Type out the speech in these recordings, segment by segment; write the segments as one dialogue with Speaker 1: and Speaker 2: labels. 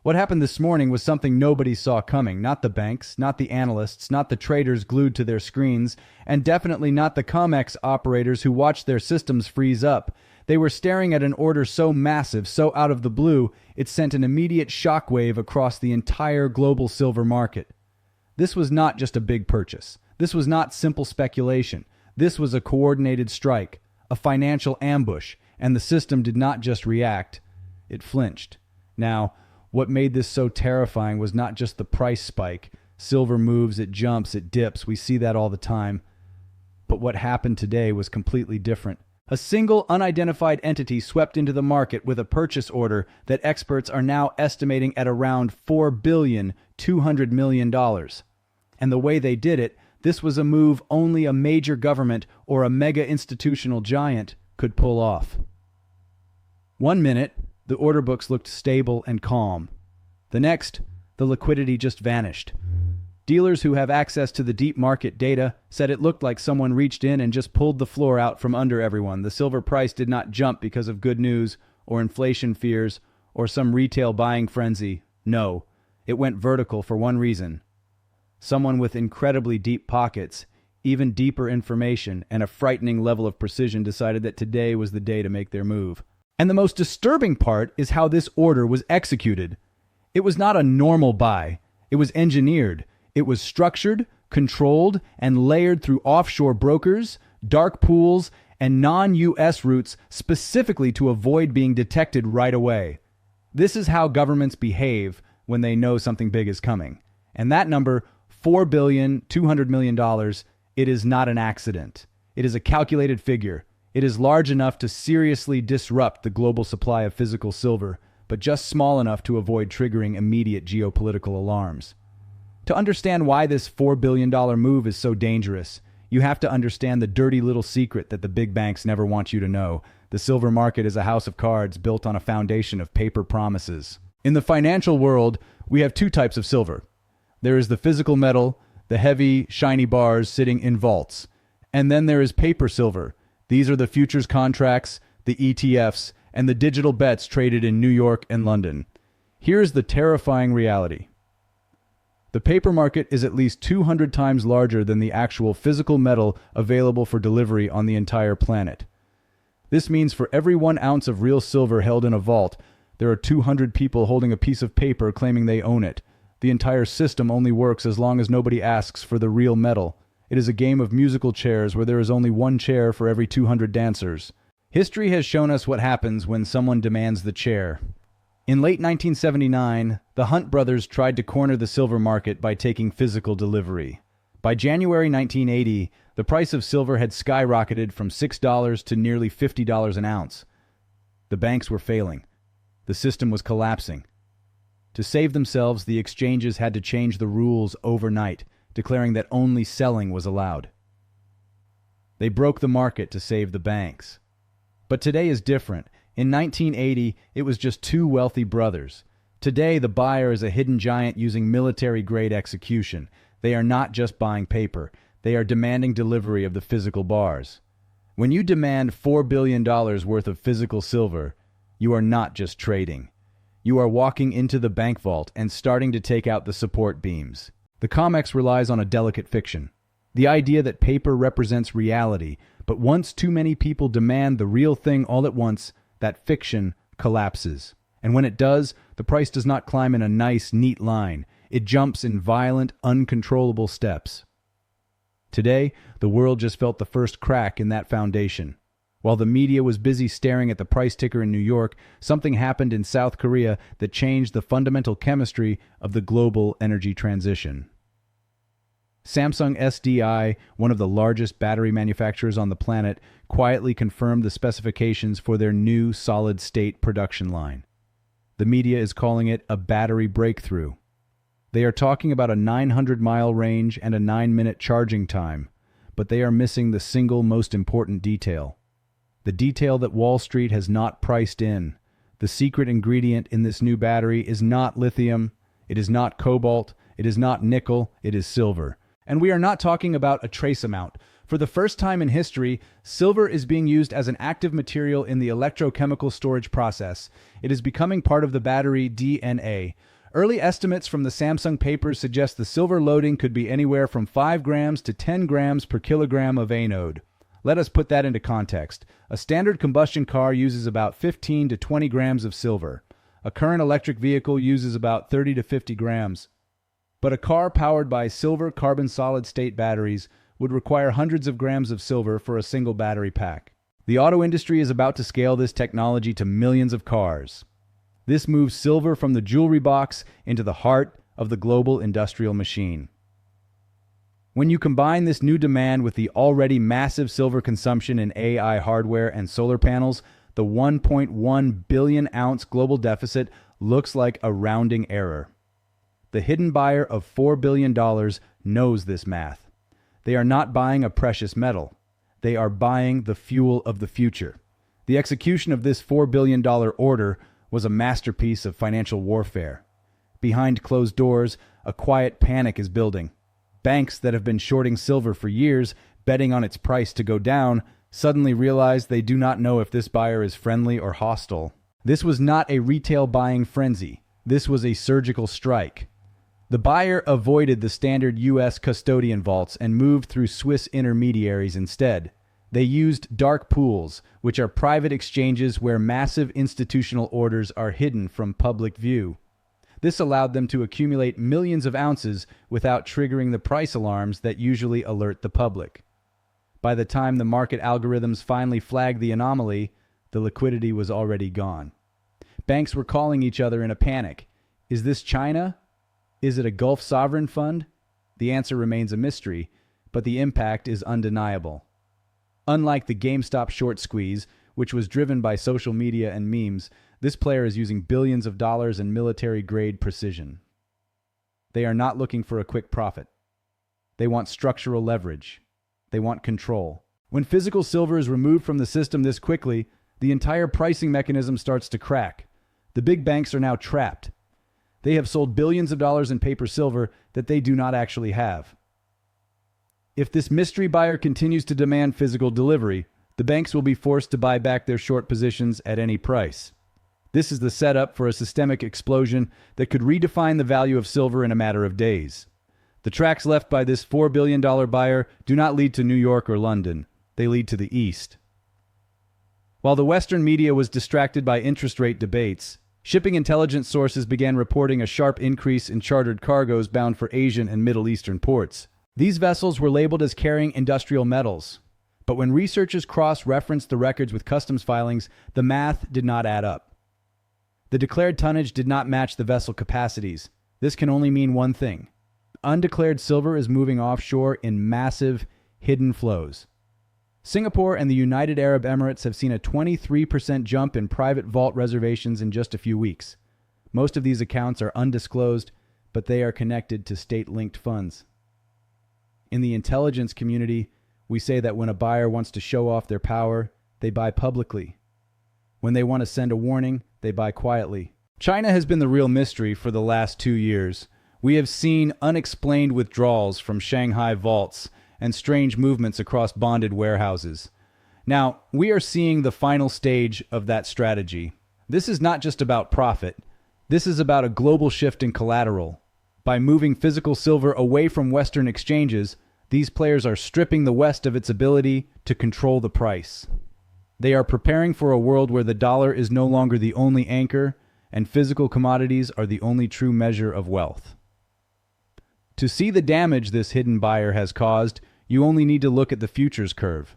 Speaker 1: What happened this morning was something nobody saw coming. Not the banks, not the analysts, not the traders glued to their screens, and definitely not the Comex operators who watched their systems freeze up. They were staring at an order so massive, so out of the blue, it sent an immediate shockwave across the entire global silver market. This was not just a big purchase. This was not simple speculation. This was a coordinated strike, a financial ambush, and the system did not just react, it flinched. Now, what made this so terrifying was not just the price spike. Silver moves, it jumps, it dips. We see that all the time. But what happened today was completely different. A single unidentified entity swept into the market with a purchase order that experts are now estimating at around $4.2 billion. And the way they did it, this was a move only a major government or a mega institutional giant could pull off. 1 minute, the order books looked stable and calm. The next, the liquidity just vanished. Dealers who have access to the deep market data said it looked like someone reached in and just pulled the floor out from under everyone. The silver price did not jump because of good news or inflation fears or some retail buying frenzy. No, it went vertical for one reason. Someone with incredibly deep pockets, even deeper information, and a frightening level of precision decided that today was the day to make their move. And the most disturbing part is how this order was executed. It was not a normal buy. It was engineered. It was structured, controlled, and layered through offshore brokers, dark pools, and non-US routes specifically to avoid being detected right away. This is how governments behave when they know something big is coming. And that number, $4.2 billion, it is not an accident. It is a calculated figure. It is large enough to seriously disrupt the global supply of physical silver, but just small enough to avoid triggering immediate geopolitical alarms. To understand why this $4 billion move is so dangerous, you have to understand the dirty little secret that the big banks never want you to know. The silver market is a house of cards built on a foundation of paper promises. In the financial world, we have two types of silver. There is the physical metal, the heavy, shiny bars sitting in vaults. And then there is paper silver. These are the futures contracts, the ETFs, and the digital bets traded in New York and London. Here's the terrifying reality. The paper market is at least 200 times larger than the actual physical metal available for delivery on the entire planet. This means for every 1 ounce of real silver held in a vault, there are 200 people holding a piece of paper claiming they own it. The entire system only works as long as nobody asks for the real metal. It is a game of musical chairs where there is only one chair for every 200 dancers. History has shown us what happens when someone demands the chair. In late 1979, the Hunt brothers tried to corner the silver market by taking physical delivery. By January 1980, the price of silver had skyrocketed from $6 to nearly $50 an ounce. The banks were failing. The system was collapsing. To save themselves, the exchanges had to change the rules overnight, declaring that only selling was allowed. They broke the market to save the banks. But today is different. In 1980, it was just two wealthy brothers. Today, the buyer is a hidden giant using military-grade execution. They are not just buying paper. They are demanding delivery of the physical bars. When you demand $4 billion worth of physical silver, you are not just trading. You are walking into the bank vault and starting to take out the support beams. The Comex relies on a delicate fiction. The idea that paper represents reality, but once too many people demand the real thing all at once, that fiction collapses. And when it does, the price does not climb in a nice, neat line. It jumps in violent, uncontrollable steps. Today, the world just felt the first crack in that foundation. While the media was busy staring at the price ticker in New York, something happened in South Korea that changed the fundamental chemistry of the global energy transition. Samsung SDI, one of the largest battery manufacturers on the planet, quietly confirmed the specifications for their new solid-state production line. The media is calling it a battery breakthrough. They are talking about a 900-mile range and a 9-minute charging time, but they are missing the single most important detail. The detail that Wall Street has not priced in. The secret ingredient in this new battery is not lithium, it is not cobalt, it is not nickel, it is silver. And we are not talking about a trace amount. For the first time in history, silver is being used as an active material in the electrochemical storage process. It is becoming part of the battery DNA. Early estimates from the Samsung papers suggest the silver loading could be anywhere from 5 grams to 10 grams per kilogram of anode. Let us put that into context. A standard combustion car uses about 15 to 20 grams of silver. A current electric vehicle uses about 30 to 50 grams. But a car powered by silver carbon solid-state batteries would require hundreds of grams of silver for a single battery pack. The auto industry is about to scale this technology to millions of cars. This moves silver from the jewelry box into the heart of the global industrial machine. When you combine this new demand with the already massive silver consumption in AI hardware and solar panels, the 1.1 billion ounce global deficit looks like a rounding error. The hidden buyer of $4 billion knows this math. They are not buying a precious metal. They are buying the fuel of the future. The execution of this $4 billion order was a masterpiece of financial warfare. Behind closed doors, a quiet panic is building. Banks that have been shorting silver for years, betting on its price to go down, suddenly realize they do not know if this buyer is friendly or hostile. This was not a retail buying frenzy. This was a surgical strike. The buyer avoided the standard U.S. custodian vaults and moved through Swiss intermediaries instead. They used dark pools, which are private exchanges where massive institutional orders are hidden from public view. This allowed them to accumulate millions of ounces without triggering the price alarms that usually alert the public. By the time the market algorithms finally flagged the anomaly, the liquidity was already gone. Banks were calling each other in a panic. Is this China? Is it a Gulf sovereign fund? The answer remains a mystery, but the impact is undeniable. Unlike the GameStop short squeeze, which was driven by social media and memes, this player is using billions of dollars in military-grade precision. They are not looking for a quick profit. They want structural leverage. They want control. When physical silver is removed from the system this quickly, the entire pricing mechanism starts to crack. The big banks are now trapped. They have sold billions of dollars in paper silver that they do not actually have. If this mystery buyer continues to demand physical delivery, the banks will be forced to buy back their short positions at any price. This is the setup for a systemic explosion that could redefine the value of silver in a matter of days. The tracks left by this $4 billion buyer do not lead to New York or London. They lead to the East. While the Western media was distracted by interest rate debates, shipping intelligence sources began reporting a sharp increase in chartered cargoes bound for Asian and Middle Eastern ports. These vessels were labeled as carrying industrial metals. But when researchers cross-referenced the records with customs filings, the math did not add up. The declared tonnage did not match the vessel capacities. This can only mean one thing. Undeclared silver is moving offshore in massive, hidden flows. Singapore and the United Arab Emirates have seen a 23% jump in private vault reservations in just a few weeks. Most of these accounts are undisclosed, but they are connected to state-linked funds. In the intelligence community, we say that when a buyer wants to show off their power, they buy publicly. When they want to send a warning, they buy quietly. China has been the real mystery for the last 2 years. We have seen unexplained withdrawals from Shanghai vaults and strange movements across bonded warehouses. Now, we are seeing the final stage of that strategy. This is not just about profit. This is about a global shift in collateral. By moving physical silver away from Western exchanges, these players are stripping the West of its ability to control the price. They are preparing for a world where the dollar is no longer the only anchor and physical commodities are the only true measure of wealth. To see the damage this hidden buyer has caused, you only need to look at the futures curve.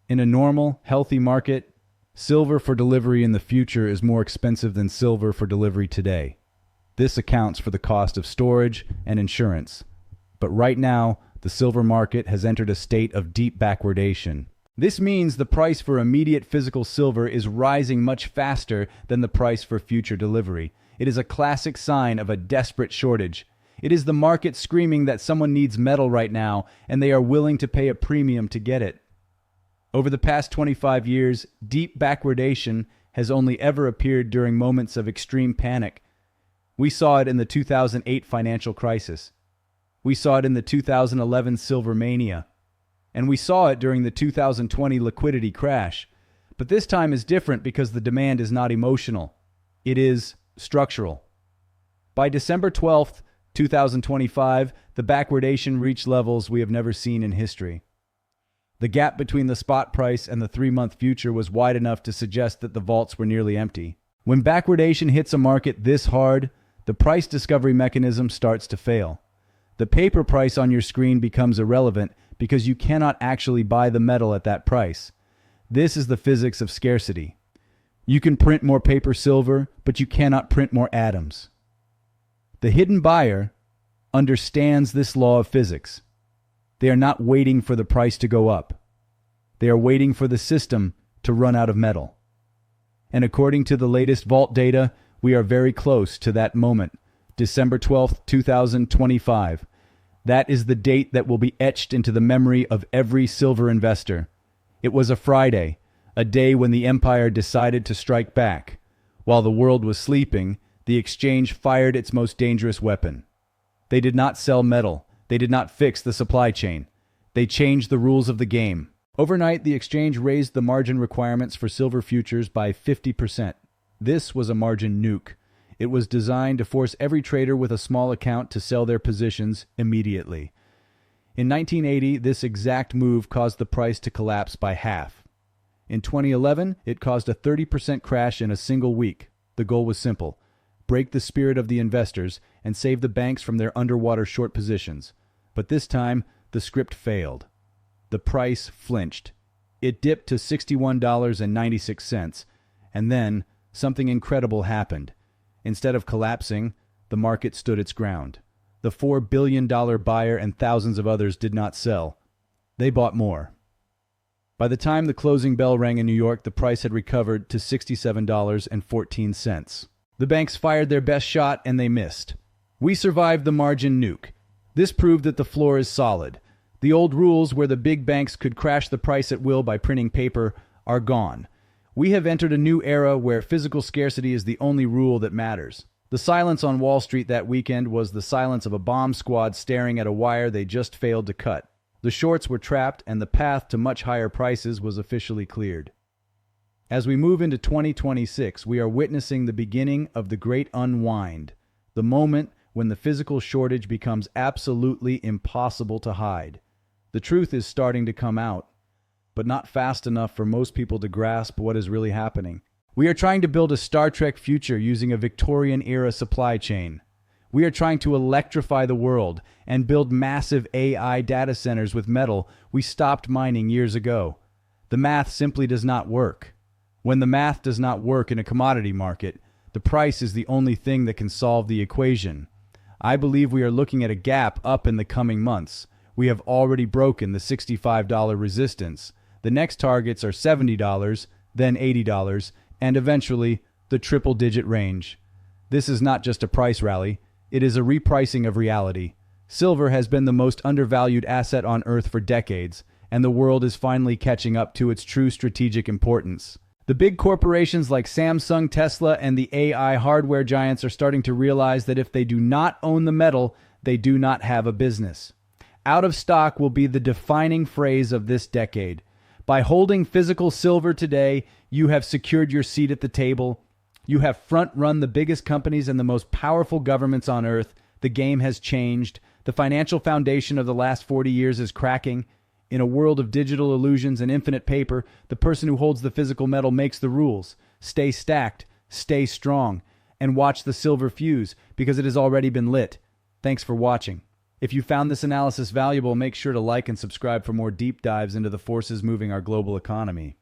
Speaker 1: In a normal, healthy market, silver for delivery in the future is more expensive than silver for delivery today. This accounts for the cost of storage and insurance. But right now, the silver market has entered a state of deep backwardation. This means the price for immediate physical silver is rising much faster than the price for future delivery. It is a classic sign of a desperate shortage. It is the market screaming that someone needs metal right now, and they are willing to pay a premium to get it. Over the past 25 years, deep backwardation has only ever appeared during moments of extreme panic. We saw it in the 2008 financial crisis. We saw it in the 2011 silver mania. and we saw it during the 2020 liquidity crash. But this time is different because the demand is not emotional. It is structural. By December 12th, 2025, the backwardation reached levels we have never seen in history. The gap between the spot price and the 3-month future was wide enough to suggest that the vaults were nearly empty. When backwardation hits a market this hard, the price discovery mechanism starts to fail. The paper price on your screen becomes irrelevant because you cannot actually buy the metal at that price. This is the physics of scarcity. You can print more paper silver, but you cannot print more atoms. The hidden buyer understands this law of physics. They are not waiting for the price to go up. They are waiting for the system to run out of metal. And according to the latest vault data, we are very close to that moment, December 12th, 2025. That is the date that will be etched into the memory of every silver investor. It was a Friday, a day when the empire decided to strike back. While the world was sleeping, the exchange fired its most dangerous weapon. They did not sell metal. They did not fix the supply chain. They changed the rules of the game. Overnight, the exchange raised the margin requirements for silver futures by 50%. This was a margin nuke. It was designed to force every trader with a small account to sell their positions immediately. In 1980, this exact move caused the price to collapse by half. In 2011, it caused a 30% crash in a single week. The goal was simple: break the spirit of the investors and save the banks from their underwater short positions. But this time, the script failed. The price flinched. It dipped to $61.96, and then something incredible happened. Instead of collapsing, the market stood its ground. The $4 billion buyer and thousands of others did not sell. They bought more. By the time the closing bell rang in New York, the price had recovered to $67.14. The banks fired their best shot and they missed. We survived the margin nuke. This proved that the floor is solid. The old rules where the big banks could crash the price at will by printing paper are gone. We have entered a new era where physical scarcity is the only rule that matters. The silence on Wall Street that weekend was the silence of a bomb squad staring at a wire they just failed to cut. The shorts were trapped and the path to much higher prices was officially cleared. As we move into 2026, we are witnessing the beginning of the great unwind, the moment when the physical shortage becomes absolutely impossible to hide. The truth is starting to come out, but not fast enough for most people to grasp what is really happening. We are trying to build a Star Trek future using a Victorian-era supply chain. We are trying to electrify the world and build massive AI data centers with metal we stopped mining years ago. The math simply does not work. When the math does not work in a commodity market, the price is the only thing that can solve the equation. I believe we are looking at a gap up in the coming months. We have already broken the $65 resistance. The next targets are $70, then $80, and eventually the triple-digit range. This is not just a price rally. It is a repricing of reality. Silver has been the most undervalued asset on Earth for decades, and the world is finally catching up to its true strategic importance. The big corporations like Samsung, Tesla, and the AI hardware giants are starting to realize that if they do not own the metal, they do not have a business. Out of stock will be the defining phrase of this decade. By holding physical silver today, you have secured your seat at the table. You have front-run the biggest companies and the most powerful governments on Earth. The game has changed. The financial foundation of the last 40 years is cracking. In a world of digital illusions and infinite paper, the person who holds the physical metal makes the rules. Stay stacked, stay strong, and watch the silver fuse because it has already been lit. Thanks for watching. If you found this analysis valuable, make sure to like and subscribe for more deep dives into the forces moving our global economy.